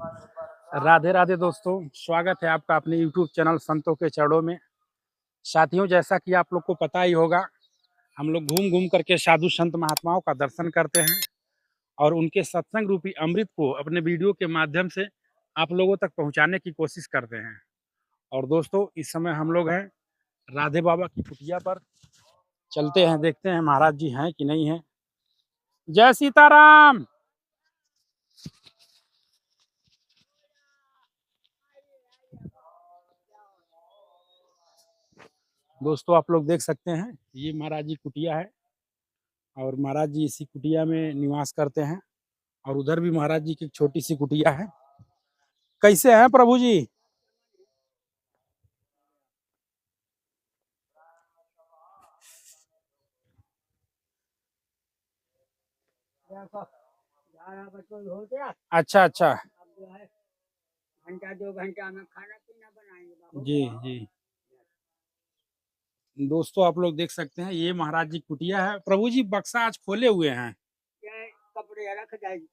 राधे राधे दोस्तों, स्वागत है आपका अपने YouTube चैनल संतों के चरणों में। साथियों, जैसा कि आप लोग को पता ही होगा, हम लोग घूम घूम करके साधु संत महात्माओं का दर्शन करते हैं और उनके सत्संग रूपी अमृत को अपने वीडियो के माध्यम से आप लोगों तक पहुंचाने की कोशिश करते हैं। और दोस्तों, इस समय हम लोग हैं राधे बाबा की कुटिया पर। चलते हैं, देखते हैं महाराज जी हैं कि नहीं हैं। जय सीताराम। दोस्तों, आप लोग देख सकते हैं, ये महाराज जी कुटिया है और महाराज जी इसी कुटिया में निवास करते हैं। और उधर भी महाराज जी की एक छोटी सी कुटिया है। कैसे हैं प्रभु जी? अच्छा अच्छा। घंटा 2 घंटा में खाना पीना बनाएंगे जी जी। दोस्तों, आप लोग देख सकते हैं, ये महाराज जी कुटिया है। प्रभु जी बक्सा आज खोले हुए हैं। ये कपड़े रख जाएगी।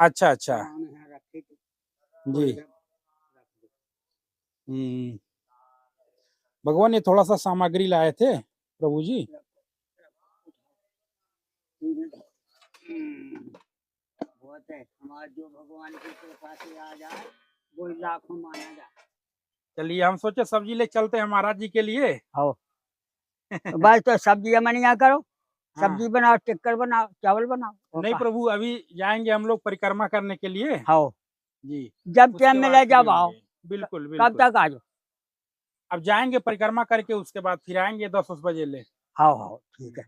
अच्छा अच्छा। रखे जी। भगवान, ये थोड़ा सा सामग्री लाए थे प्रभु जी। बहुत है, हमारा जो भगवान की कृपा से आ जाए वो लाखों माना जाए। चलिए, हम सोचे सब्जी ले चलते हैं महाराज जी के लिए। हो बस तो सब्जी मनिया करो। हाँ। सब्जी बनाओ, टिक्कर बनाओ, चावल बनाओ। नहीं प्रभु, अभी जाएंगे हम लोग परिक्रमा करने के लिए। हाँ, जी। जब उसके टाइम बाद मिले फ्री जब आओ। होंगे। बिल्कुल कब बिल्कुल। तक आ जाओ। अब जाएंगे परिक्रमा करके, उसके बाद फिर आएंगे 10 बजे ले। हाँ हाँ, ठीक है।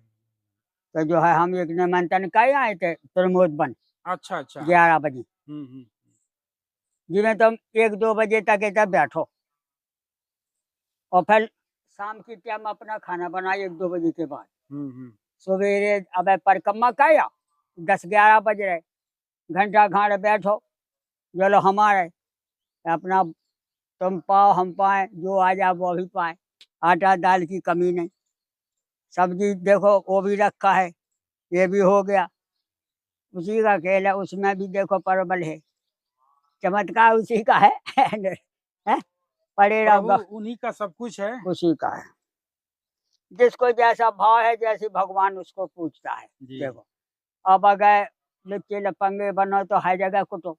तो जो है हम एक निमंत्रण कहीं आए थे प्रमोद बन। अच्छा अच्छा। 11 बजे हम्म। जिन्हें तुम 1-2 बजे तक इधर बैठो और फिर शाम की टाइम अपना खाना बनाए 1-2 बजे के बाद। सवेरे अब परिक्रमा किया 10-11 बज रहे, घंटा घाट बैठो। चलो हमारे अपना तुम पाओ हम पाए, जो आ जाए वो भी पाए। आटा दाल की कमी नहीं। सब्जी देखो वो भी रखा है, ये भी हो गया। उसी का खेल है, उसमें भी देखो परवल है, चमत्कार उसी का है। हैं? पड़े प्रभु रहो, उन्हीं का सब कुछ है। उसी का है। जिसको जैसा भाव है, जैसे भगवान उसको पूछता है। जी। देखो अब अगर लुच्चे लपंगे बनो तो हर जगह कुटो,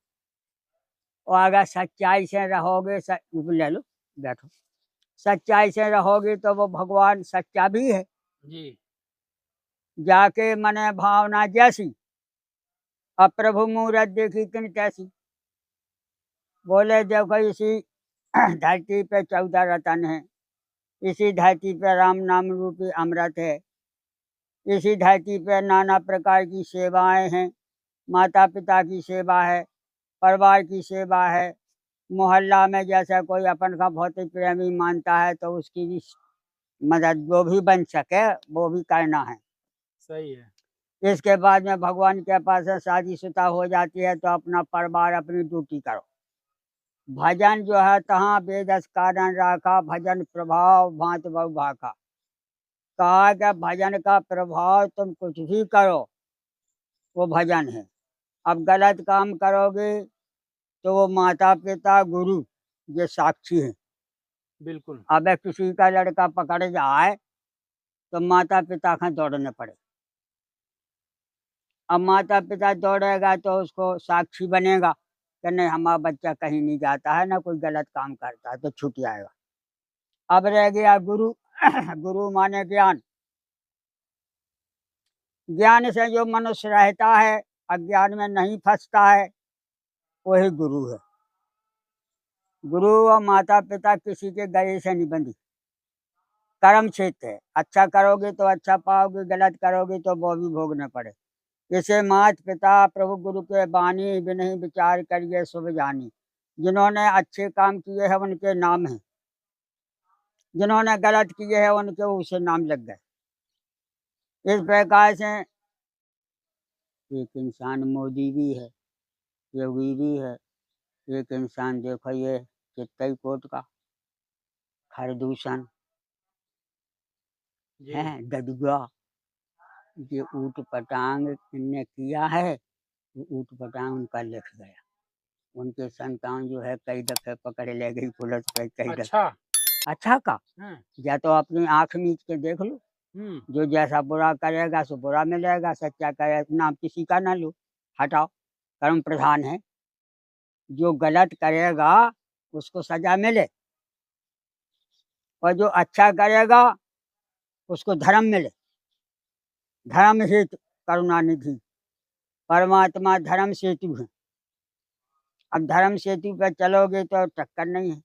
और अगर सच्चाई से रहोगे ले लो बैठो, सच्चाई से रहोगे तो वो भगवान सच्चा भी है। जी। जाके मने भावना जैसी, अब प्रभु मूरत देखी किन कैसी। बोले देखो इसी धरती पे 14 रतन है, इसी धरती पे राम नाम रूपी अमृत है, इसी धरती पे नाना प्रकार की सेवाएं हैं। माता पिता की सेवा है, परिवार की सेवा है, मोहल्ला में जैसा कोई अपन का भौतिक प्रेमी मानता है तो उसकी भी मदद जो भी बन सके वो भी करना है। सही है। इसके बाद में भगवान के पास शादीशुदा हो जाती है तो अपना परिवार अपनी ड्यूटी करो। भजन जो है तहाँ वेदस कारण राखा, भजन प्रभाव भांत बहु भाका। कहा कि भजन का प्रभाव तुम कुछ भी करो वो भजन है। अब गलत काम करोगे तो वो माता पिता गुरु ये साक्षी है। बिल्कुल। अब किसी का लड़का पकड़ जाए तो माता पिता का दौड़ने पड़े। अब माता पिता दौड़ेगा तो उसको साक्षी बनेगा कि नहीं हमारा बच्चा कहीं नहीं जाता है, ना कोई गलत काम करता है, तो छूट जाएगा। अब रह गया गुरु। गुरु माने ज्ञान। ज्ञान से जो मनुष्य रहता है, अज्ञान में नहीं फंसता है, वही गुरु है। गुरु और माता पिता किसी के गले से नहीं बंधी, कर्म क्षेत्र है। अच्छा करोगे तो अच्छा पाओगे, गलत करोगे तो वो भी भोगने पड़े। जैसे माता पिता प्रभु गुरु के बानी बिनहि विचार करिए शुभ जानी। जिन्होंने अच्छे काम किए हैं उनके नाम हैं, जिन्होंने गलत किए हैं उनके उसे नाम लग गए। इस प्रकार से एक इंसान मोदी भी है, योगी भी है, एक इंसान देखो ये चित्रकूट का खरदूषण है, गदुआ, ये ऊट पटांग ने किया है, ऊट पटांग उनका लिख गया। उनके संतान जो है कई दफे पकड़ ले गई पुलिस पे, कई दफे। अच्छा। अच्छा का हाँ। या तो अपनी आंख मीच के देख लो, जो जैसा बुरा करेगा सो बुरा मिलेगा, सच्चा करे नाम किसी का ना लो, हटाओ, कर्म प्रधान है। जो गलत करेगा उसको सजा मिले, और जो अच्छा करेगा उसको धर्म मिले। धर्म हेतु करुणानिधि परमात्मा धर्म सेतु है। अब धर्म सेतु पे चलोगे तो टक्कर नहीं है,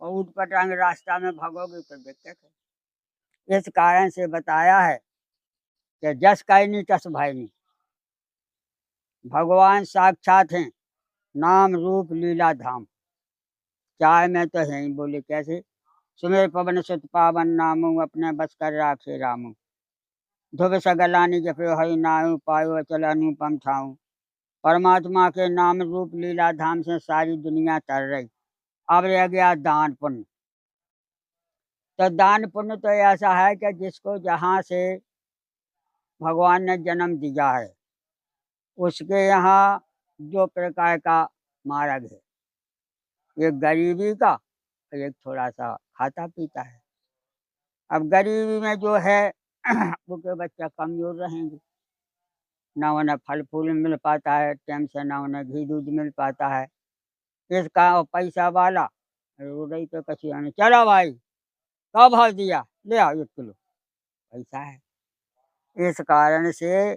और ऊट पटांग रास्ता में भागोगे तो दिक्कत है। इस कारण से बताया है कि जस कैनी तस भयनी। भगवान साक्षात हैं, नाम रूप लीला धाम। चाय में तो है ही, बोले कैसे? सुमेर पवन सुत पावन नामू, अपने बस कर राखे रामू। धुब सगलानी जपयो हरि नाऊ, पायो अचल अनुपम छाऊं। परमात्मा के नाम रूप लीला धाम से सारी दुनिया तर रही। अब रह गया दान पुण्य। तो दान पुण्य तो ऐसा है कि जिसको जहाँ से भगवान ने जन्म दिया है उसके यहाँ दो प्रकार का मार्ग है, एक गरीबी का और एक थोड़ा सा खाता पीता है। अब गरीबी में जो है वो के बच्चा कमजोर रहेंगे, ना उन्हें फल फूल मिल पाता है टाइम से, ना उन्हें घी दूध मिल पाता है। इसका और पैसा वाला रोड तो कसी आने, चलो भाई क्या भाव दिया, ले आओ 1 किलो, पैसा है। इस कारण से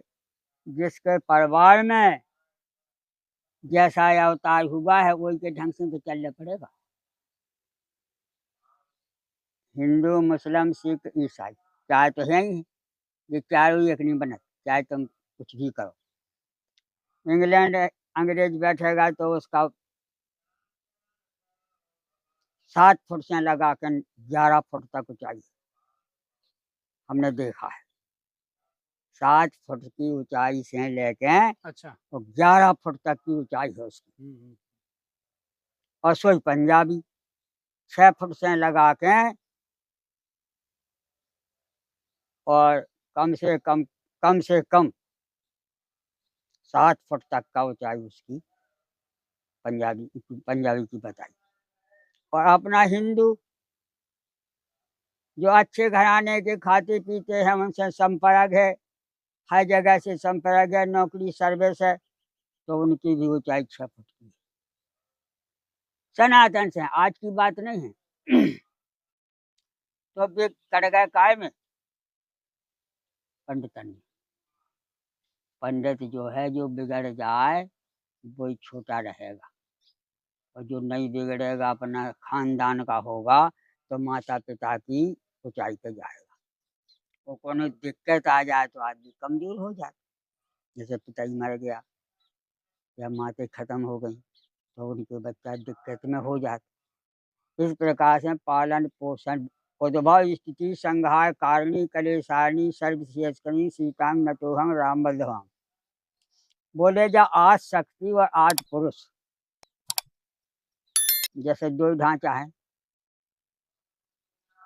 जिसके परिवार में जैसा अवतार हुआ है वही के ढंग से तो चलना पड़ेगा। हिंदू मुस्लिम सिख ईसाई चाहे तो है ही, ये चारों एक नहीं बनत, चाहे तुम कुछ भी करो। इंग्लैंड अंग्रेज बैठेगा तो उसका 7 फुट से लगा कर 11 फुट तक ऊंचाई, हमने देखा है। 7 फुट की ऊंचाई से लेके अच्छा। और 11 फुट तक की ऊंचाई है उसकी। और सोई पंजाबी 6 फुट से लगा के और कम से कम 7 फुट तक का ऊंचाई उसकी पंजाबी की बताई। और अपना हिंदू जो अच्छे घराने के खाते पीते हैं उनसे संपर्क है, हर जगह से संपर्क है, नौकरी सर्विस है, तो उनकी भी ऊंचाई 6 फुट की है। सनातन से आज की बात नहीं है। तो वे कट गए काय में, पंडितन में। पंडित जो है जो बिगड़ जाए वही छोटा रहेगा, और जो नहीं बिगड़ेगा अपना खानदान का होगा तो माता पिता की ऊंचाई पे जाएगा। वो कोनो दिक्कत आ जाए तो आदमी कमजोर हो जाए, जैसे पिताजी मर गया या माते खत्म हो गई तो उनके बच्चा दिक्कत में हो जाते। इस प्रकार से पालन पोषण उद्भव स्थिति संहार कारिणी कलेशारिणी सर्वशेषकरी सीतांग नतोहम राम बल्लभाम। बोले जा आज शक्ति और आज पुरुष, जैसे 2 ढांचा है,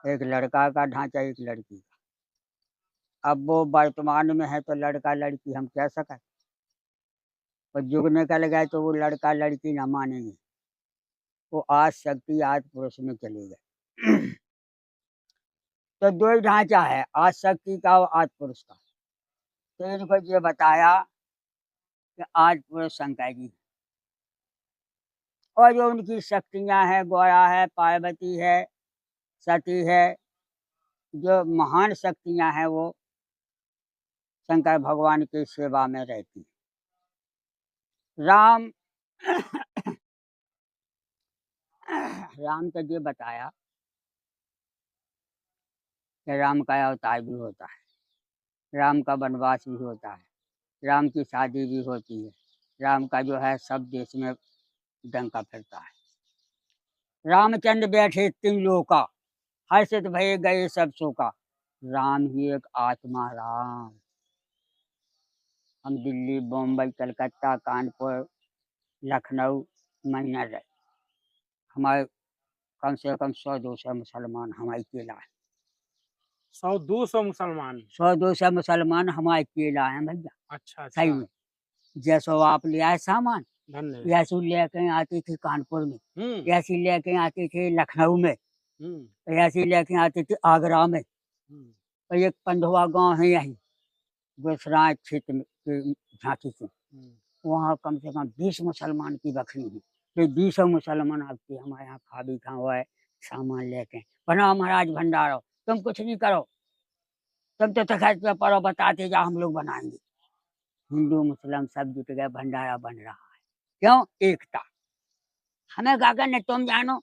एक लड़का का ढांचा एक लड़की का। अब वो वर्तमान में है तो लड़का लड़की हम कह सकते, और युग निकल गए तो वो लड़का लड़की ना मानेंगे, वो आज शक्ति आज पुरुष में चले गए। तो 2 ढांचा है, आज शक्ति का और आज पुरुष का। तो इनको ये बताया कि आज पुरुष शंकर जी, और जो उनकी शक्तियां हैं, गौरा है, पार्वती है, सती है, जो महान शक्तियां हैं वो शंकर भगवान की सेवा में रहती है। राम राम तो ये बताया कि राम का अवतार भी होता है, राम का वनवास भी होता है, राम की शादी भी होती है, राम का जो है सब देश में डंका फिरता है। रामचंद्र बैठे 3 लोका, हर्षित भये गए सब शोका। राम ही एक आत्मा राम। हम दिल्ली बम्बई कलकत्ता कानपुर लखनऊ महीना रहे, हमारे कम से कम 100-200 मुसलमान हमारे केला है। 100-200 मुसलमान। 100-200 मुसलमान हमारे केला हैं भैया। अच्छा सही अच्छा। में जैसो आप ले आए सामान धन्य। ऐसी लेके आती थी कानपुर में, हम्म। ऐसी लेके आती थी लखनऊ में, हम्म। ऐसी लेके आती थी आगरा में। हम्म। और एक पंडवा गांव है यहीं गुजरात क्षेत्र में के झांसी से, वहाँ कम से कम 20 मुसलमान की बकरी है। तो 20 मुसलमान आते हमारे यहाँ खा भी खा हुआ है, सामान लेके बनाओ महाराज भंडारो, तुम कुछ नहीं करो, तुम तो तखत पे पढ़ो, बताते जाओ, हम लोग बनाएंगे। हिंदू मुस्लिम सब जुट गए, भंडारा बन रहा है। क्यों? एकता। हमें क्या करने, तुम जानो,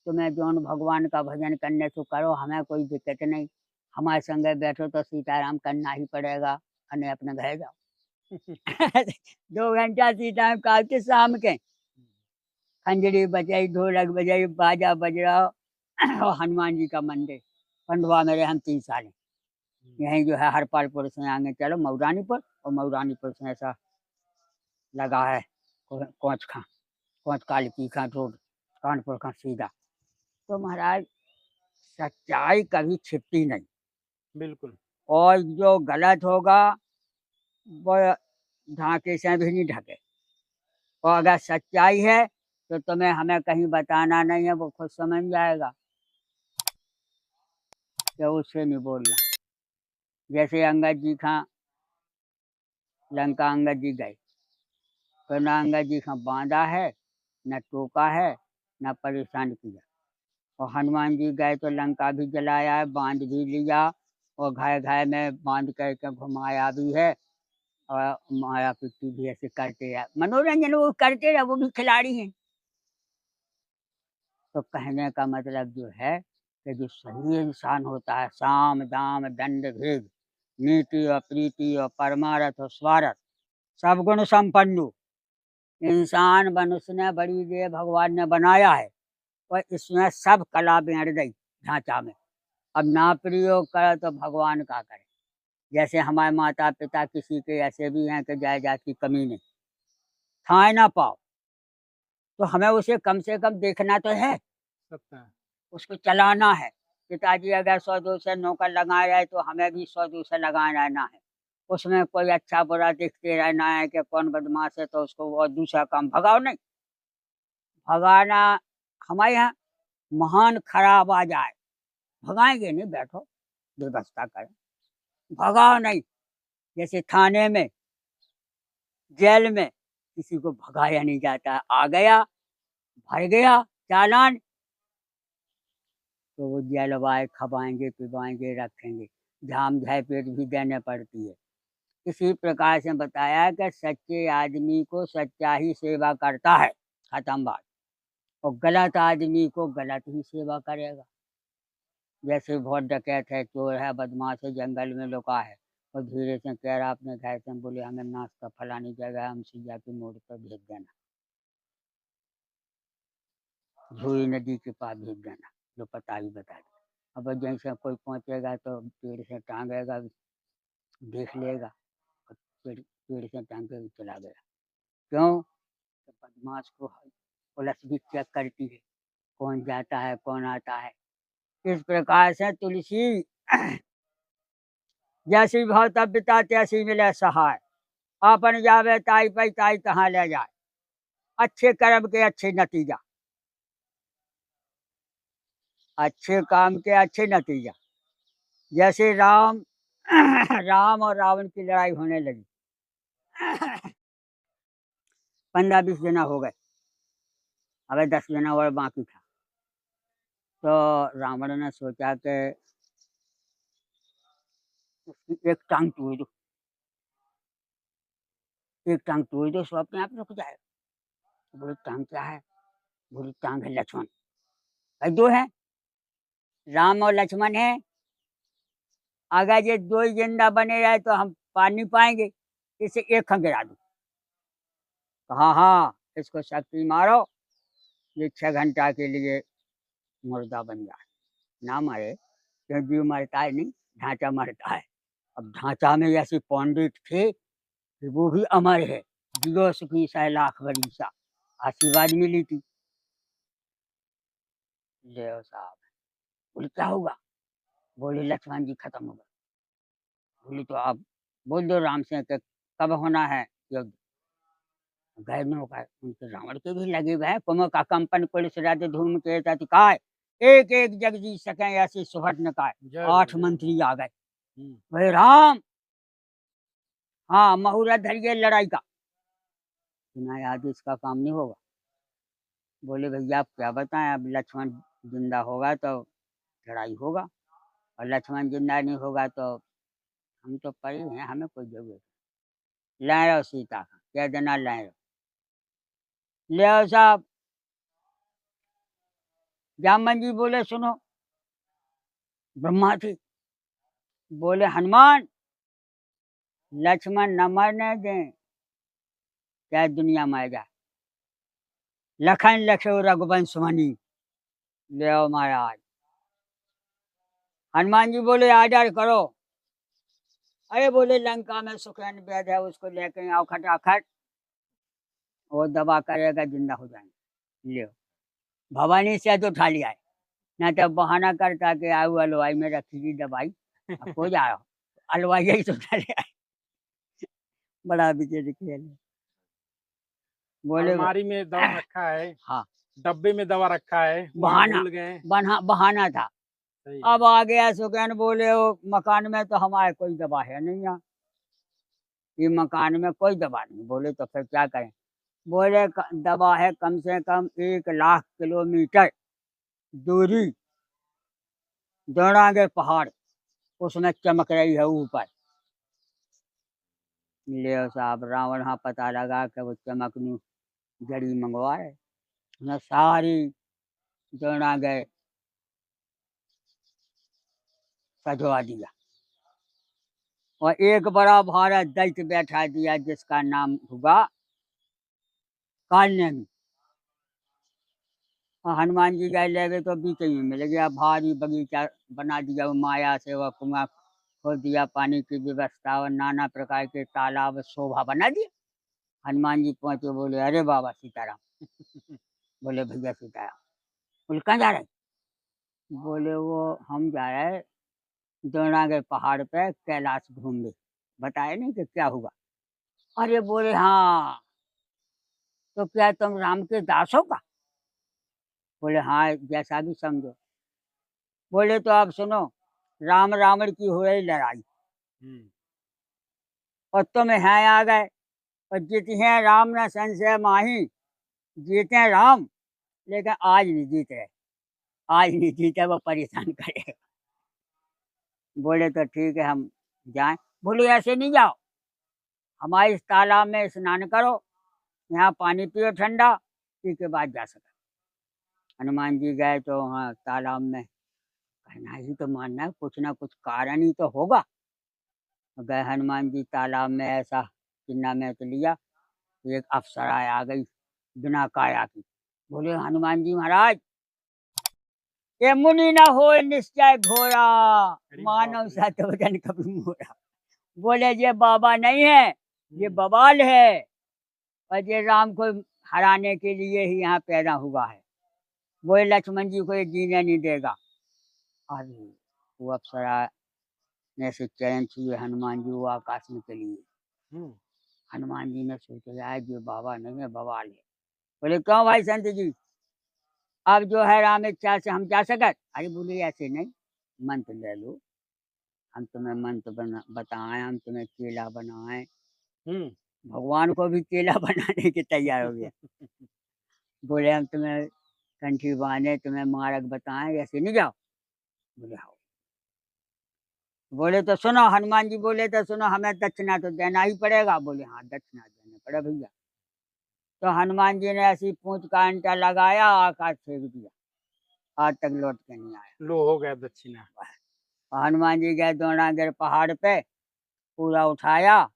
तुम्हें जौन भगवान का भजन करने से करो, हमें कोई दिक्कत नहीं। हमारे संगे बैठो तो सीताराम करना ही पड़ेगा, अन्य अपने घर जाओ। 2 घंटा सीताराम काल के शाम के खंजरी बजाई, ढोलक बजाई, बाजा बज रहा हो। और हनुमान जी का मंदिर पंडवा में रहे हम 3 साल। यहीं जो है हरपालपुर से आगे चलो मऊरानीपुर, और मऊरानीपुर से ऐसा लगा है कोच काली का रोड, कानपुर का सीधा। तो महाराज सच्चाई कभी छिपती नहीं, बिल्कुल। और जो गलत होगा वो ढाके से भी नहीं ढके। और अगर सच्चाई है तो तुम्हें हमें कहीं बताना नहीं है, वो खुद समझ जाएगा कि उससे नहीं बोलना। जैसे अंगद जी का लंका अंगद जी गए, तो ना अंगद जी का बांधा है, न टोका है, न परेशान किया। और हनुमान जी गए तो लंका भी जलाया है, बांध भी लिया, और घाय घाय में बांध करके घुमाया भी है, और माया पिट्टी भी ऐसे करते रहे, मनोरंजन वो करते रहे, वो भी खिलाड़ी हैं। तो कहने का मतलब जो है कि जो सही इंसान होता है, साम दाम दंड भेद, नीति और प्रीति और परमारथ और स्वार्थ, सब गुण संपन्न इंसान मनुष्य ने बड़ी देर भगवान ने बनाया है। और इसमें सब कला बैठ गई ढांचा में। अब ना प्रयोग करे तो भगवान का करे। जैसे हमारे माता पिता किसी के ऐसे भी हैं कि जायदाद की कमी नहीं, खाए ना पाओ, तो हमें उसे कम से कम देखना तो है, सकता है। उसको चलाना है। पिताजी अगर 100-200 नौकर लगाए रहे तो हमें भी 100-200 लगाए रहना है। उसमें कोई अच्छा बुरा देखते रहना है कि कौन बदमाश है तो उसको वो दूसरा काम भगाओ नहीं। भगाना हमारे यहाँ महान खराब आ जाए, भगाएंगे नहीं, बैठो व्यवस्था करें, भगाओ नहीं। जैसे थाने में, जेल में किसी को भगाया नहीं जाता, आ गया, भर गया चालान, तो वो जेलवाए खवाएंगे, पिवाएंगे, रखेंगे, झाम झापेट भी देने पड़ती है। इसी प्रकार से बताया कि सच्चे आदमी को सच्चा ही सेवा करता है, खत्म बात। और गलत आदमी को गलत ही सेवा करेगा। जैसे बहुत डकैत है, चोर है, बदमाश है, जंगल में लुका है, और धीरे से कह रहा अपने घर से, बोले हमें नाश्ता फलानी जगह हमसे जाके मोड़ पर भेज देना, झूरी नदी के पास भेज देना, जो पता ही बता दे। अब जैसे कोई पहुंचेगा तो पेड़ से टांगेगा, देख लेगा, और पेड़ से टांग के चला गया। क्यों? तो बदमाश को पुलिस भी चेक करती है, कौन जाता है कौन आता है। इस प्रकार से तुलसी जैसी भवतव्यता तैसी मिले सहाय, आपन जावे ताई पै ताई कहाँ ले जाए, अच्छे कर्म के अच्छे नतीजा, अच्छे काम के अच्छे नतीजा। जैसे राम राम और रावण की लड़ाई होने लगी, 15-20 जना हो गए, अब 10 जना और बाकी था। तो रावण ने सोचा कि उसकी एक टांग तोड़ दो, एक टांग तोड़ दो, सो अपने आप रुक जाएगा। बोले टांग क्या है? बोले टांग है लक्ष्मण। भाई 2 है, राम और लक्ष्मण है, अगर ये 2 ही जिंदा बने रहे तो हम पार नहीं पाएंगे, इसे एक गिरा दो। कहा हाँ, इसको शक्ति मारो, ये 6 घंटा के लिए मुर्दा बन जाए। ना मरे, क्यों? जीव मरता है नहीं, ढांचा मरता है। अब ढांचा में ऐसे पंडित थे कि वो भी अमर है, जियो सुखी 100 लाख बरीसा, आशीर्वाद मिली थी। ले साहब, बोले क्या होगा? बोले लक्ष्मण जी खत्म हो गए। बोले तो आप बोल दो राम से कि कब होना है युद्ध। गए नौका उनके रावण के भी लगे हुए हैं कुम का कंपन पुलिस राज धूम के तति काय एक एक जग जी सके ऐसी सुहट न काय। जय 8 बोलो, जय मंत्री आ गए। बोलो। भाई राम, हाँ मुहूर्त धरिए लड़ाई का। सुना आज इसका काम नहीं होगा। बोले भैया आप क्या बताएं, अब लक्ष्मण जिंदा होगा तो लड़ाई होगा, और लक्ष्मण जिंदा नहीं होगा तो हम तो पड़े हैं, हमें कोई जरूरत नहीं। लाए रहो सीता का, कह देना लाए रहो। ले आओ साहब। जामन जी बोले सुनो, ब्रह्मा थी, बोले हनुमान लक्ष्मण न मरने दें, क्या दुनिया में जाए। लखन लखो रघुवंश मणि, ले आओ महाराज। हनुमान जी बोले आदर करो। अरे बोले लंका में सुखैन वैद है, उसको लेके आओ खटाखट, वो दवा करेगा, जिंदा हो जाएंगे। ले भवानी से तो उठा लिया है, ना तो बहाना करता कि आओ हलवाई में रखी थी दवाई, अब हो जा रहा हलवाई यही तो उठा लिया है। बड़ा विजय खेल है। बोले अलमारी में दवा रखा है, हाँ डब्बे में दवा रखा है, वहाँ बहाना भूल गए। बहाना था। सही अब आ गया सुखैन, बोले वो मकान में तो हमारे कोई दवा है नहीं यहाँ, ये मकान में कोई दवा नहीं। बोले तो फिर क्या करें। बोले दवा है कम से कम 1 लाख किलोमीटर दूरी, द्रोणागे पहाड़, उसमें चमक रही है ऊपर। ले साहब रावण हाँ पता लगा कि वो चमकनी जड़ी मंगवाए, उसने सारी द्रोणागे सजवा दिया, और एक बड़ा भारा दैत्य बैठा दिया जिसका नाम हुआ कालनेमी। और हनुमान जी गए ले गए तो बीते में मिल गया, भारी बगीचा बना दिया, वो माया से वह कुआं खोद दिया, पानी की व्यवस्था और नाना प्रकार के तालाब शोभा बना दिया। हनुमान जी पहुंचे, बोले अरे बाबा सीताराम। बोले भैया सीताराम। बोले कहाँ जा रहे? बोले वो हम जा रहे द्रोणागढ़ पहाड़ पे कैलाश घूमने, बताया नहीं कि क्या हुआ। अरे बोले हाँ, तो क्या तुम राम के दास हो का? बोले हाँ जैसा भी समझो। बोले तो आप सुनो, राम रावण की हो रही लड़ाई, और तुम यहाँ आ गए, और जीते हैं राम न संशय माही, जीते हैं राम लेकिन आज नहीं जीत रहे, आज नहीं जीते वो परेशान करेगा। बोले तो ठीक है हम जाएं। बोले ऐसे नहीं जाओ, हमारे इस तालाब में स्नान करो, यहाँ पानी पियो ठंडा, पी के बाद जा सका। हनुमान जी गए तो वहाँ तालाब में, कहना ही तो मानना है, कुछ ना कुछ कारण ही तो होगा। गए हनुमान जी तालाब में, ऐसा चिन्ना में तो लिया, एक अप्सरा आ गई बिना काया की। बोले हनुमान जी महाराज, ये मुनि न हो निश्चय घोरा, मानव सत वचन कभी मोरा। बोले ये बाबा नहीं है, ये बवाल है, और ये राम को हराने के लिए ही यहाँ पैदा हुआ है। वो लक्ष्मण जी को ये जीने नहीं देगा। अरे वो अप्सरा ने से चरण छुए हनुमान जी, वो आकाश में चली गई। हनुमान जी ने सोचा आज ये बाबा नहीं है, बवाल है। बोले क्यों भाई संत जी, अब जो है राम इच्छा से हम जा सकते? अरे बोले ऐसे नहीं, मंत्र ले लो, हम तुम्हें मंत्र बताएं, हम तुम्हें केला बनाएं। भगवान को भी केला बनाने के तैयार हो गया। बोले हम तुम्हें कंठी बांधे, तुम्हें मार्ग बताएं, ऐसे नहीं जाओ। बोले हाँ। बोले तो सुनो, हनुमान जी बोले तो सुनो, हमें दक्षिणा तो देना ही पड़ेगा। बोले हाँ दक्षिणा देना पड़े भैया। तो हनुमान जी ने ऐसी पूंछ का अंटा लगाया, आकाश फेंक दिया, आज तक लौट के नहीं आया। लो हो गया दक्षिणा। और हनुमान जी गए द्रोणागढ़ पहाड़ पे, पूरा उठाया,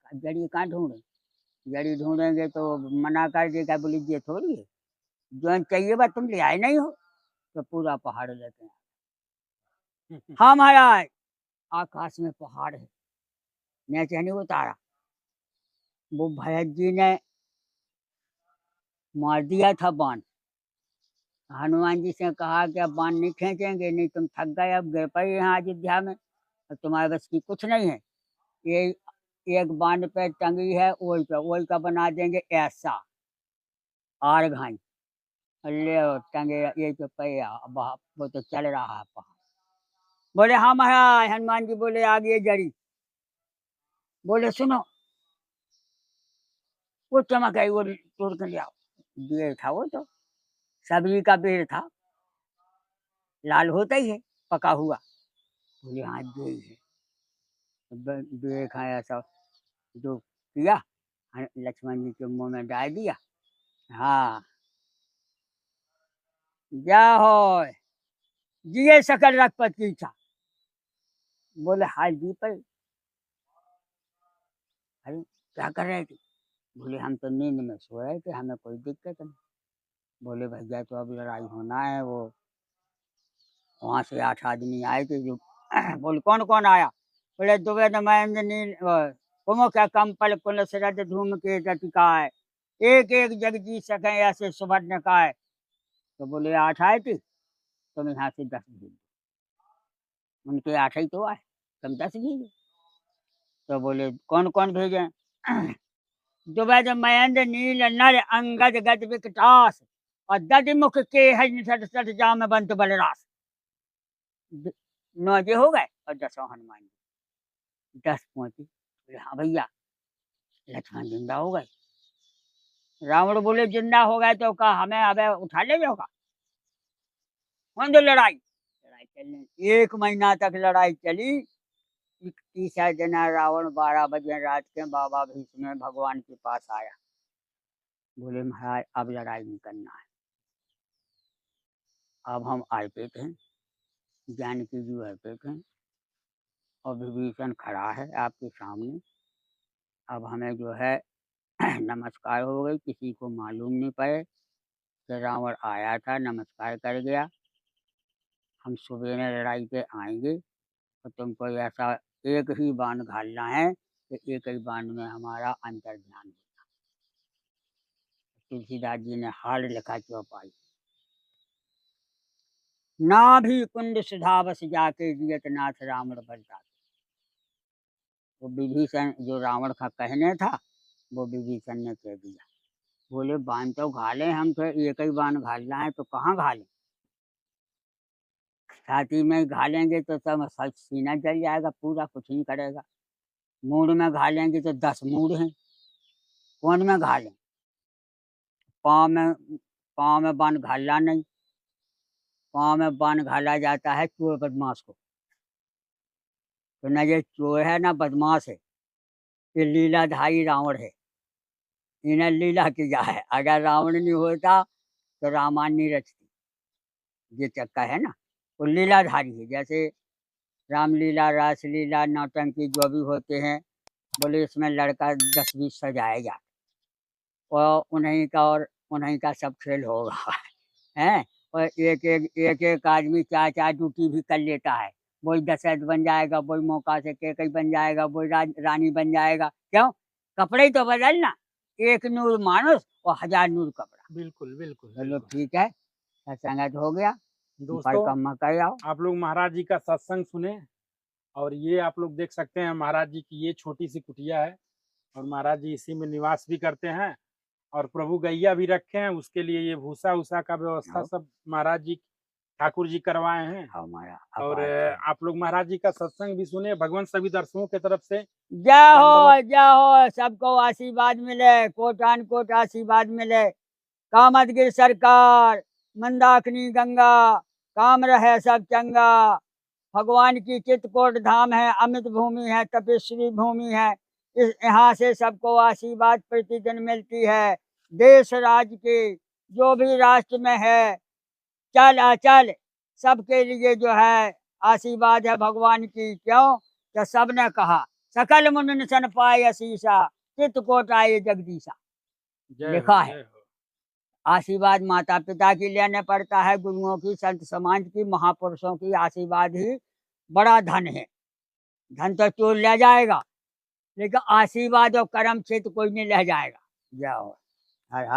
जड़ी कहाँ ढूंढे, जड़ी ढूंढेंगे तो मना कर देगा, बोली ये थोड़ी है, जो चाहिए बस तुम ले आए नहीं हो। तो पूरा पहाड़ लेते हैं। हाँ महाराज, आकाश में पहाड़ है, नीचे नहीं उतारा। वो भरत जी ने मार दिया था बाण। हनुमान जी से कहा कि अब बाण नहीं खींचेंगे, नहीं तुम थक गए, अब गिर पड़े यहाँ अयोध्या में, और तुम्हारे बस की कुछ नहीं है। ये एक बांध पे टंगी है, वही का बना देंगे ऐसा आर घाई, ले टंगे ये तो पे वो तो चल रहा है पहाड़। बोले हाँ महाराज। हनुमान जी बोले आगे जड़ी। बोले सुनो, वो चमक आई, वो तोड़ कर ले आओ। बेर था वो तो सब्जी का बेर था, लाल होता ही है पका हुआ। बोले हाँ बेर है। बेर खाया सब जो किया, लक्ष्मण जी के मुंह में डाल दिया। हाँ, क्या हो जिये सकल रखपत की इच्छा। बोले हाय जी पर, अरे क्या कर रहे थे? बोले हम तो नींद में सो रहे थे, हमें कोई दिक्कत नहीं। बोले भैया तो अब लड़ाई होना है। वो वहाँ से 8 आदमी आए थे जो बोले कौन कौन आया? बोले दुबेद महेंद्र नील कुमो क्या कंपल कुल सरद धूम के टटिकाय, एक एक जगदीश सके ऐसे सुवर्ण काय। तो बोले 8 आए थे, तुम यहाँ से 10 भेज दो। उनके 8 ही तो आए, तुम 10 भेजे। तो बोले कौन कौन भेजे? दुबेद महेंद्र नील नर अंगद गद विकटास, और दद मुख के है निसट सट जाम बंत बलरास। 9 जे हो गए और 10 हनुमान जी। 10 पहुंचे। बोले हाँ भैया लक्ष्मण जिंदा हो गए। रावण बोले जिंदा हो गए तो कहा हमें अब उठा ले होगा। कौन जो लड़ाई चलने 1 महीना तक लड़ाई चली। 31 जना रावण 12 बजे रात के बाबा भीष्म में भगवान के पास आया। बोले महाराज अब लड़ाई नहीं करना है, अब हम अर्पित हैं, जानकी जी अर्पित हैं और विभीषण खड़ा है आपके सामने। अब हमें जो है नमस्कार हो गई, किसी को मालूम नहीं पड़े कि रावण आया था, नमस्कार कर गया। हम सुबह में लड़ाई पे आएंगे और तुमको ऐसा एक ही बाण घालना है कि एक ही बाण में हमारा अंतर ध्यान होगा। तुलसीदास जी ने हाल लिखा चौपाई, नाभि कुंड सुधावस जाके जियत नाथ रावण बलता। वो विभीषण जो रावण का कहने था वो विभीषण ने कह दिया। बोले बाण तो घाले, हम तो एक ही बाण घालना है तो कहाँ घालें? छाती में घालेंगे तो सब सीना जल जाएगा, पूरा कुछ नहीं करेगा। मूड में घालेंगे तो 10 मूड हैं, कौन में घालें? पाँव में बाण घालना नहीं। पाँव में बाण घाला जाता है चोर बदमाश को। तो न ये चोर है ना बदमाश है, ये लीलाधारी रावण है। इन्हें लीला किया है। अगर रावण नहीं होता तो रामायण नहीं रचती। ये चक्का है ना, वो लीलाधारी है। जैसे रामलीला, रासलीला, नौटंकी जो भी होते हैं, बोले इसमें लड़का 10-20 सजाया जाए और उन्हीं का सब खेल होगा हैं। और एक आदमी 4-4 ड्यूटी भी कर लेता है। वही दशरथ बन जाएगा, वही मौका से केकई बन जाएगा, वही रानी बन जाएगा। क्यों? कपड़े तो बदलना, 1 नूर मानुष और 1000 नूर कपड़ा। बिल्कुल बिल्कुल चलो बिल्कुल। ठीक है, संगत हो गया। दोस्तों कर आओ। आप लोग महाराज जी का सत्संग सुने और ये आप लोग देख सकते हैं महाराज जी की ये छोटी सी कुटिया है और महाराज जी इसी में निवास भी करते हैं और प्रभु गैया भी रखे हैं, उसके लिए ये भूसा उसा का व्यवस्था सब महाराज जी ठाकुर जी करवाए हैं। और आप लोग महाराज जी का सत्संग भी सुने। भगवान सभी दर्शकों की तरफ से जय हो, सबको आशीर्वाद मिले, कोटान कोट आशीर्वाद मिले। कामदगिर सरकार, मंदाकिनी गंगा, काम रहे सब चंगा। भगवान की चित्रकूट धाम है, अमित भूमि है, तपस्वी भूमि है। इस यहाँ से सबको आशीर्वाद प्रतिदिन मिलती है। देश राज्य के जो भी राष्ट्र में है, चल अचल सबके लिए जो है आशीर्वाद है भगवान की। क्यों? तो सबने कहा सकल मुनि सन पाए असीसा, चित्रकूट आए जगदीशा। लिखा है। आशीर्वाद माता पिता की लेने पड़ता है, गुरुओं की, संत समाज की, महापुरुषों की आशीर्वाद ही बड़ा धन है। धन तो चोर ले जाएगा, लेकिन आशीर्वाद और कर्म से तो कोई नहीं ले जाएगा। जाओ। हर हर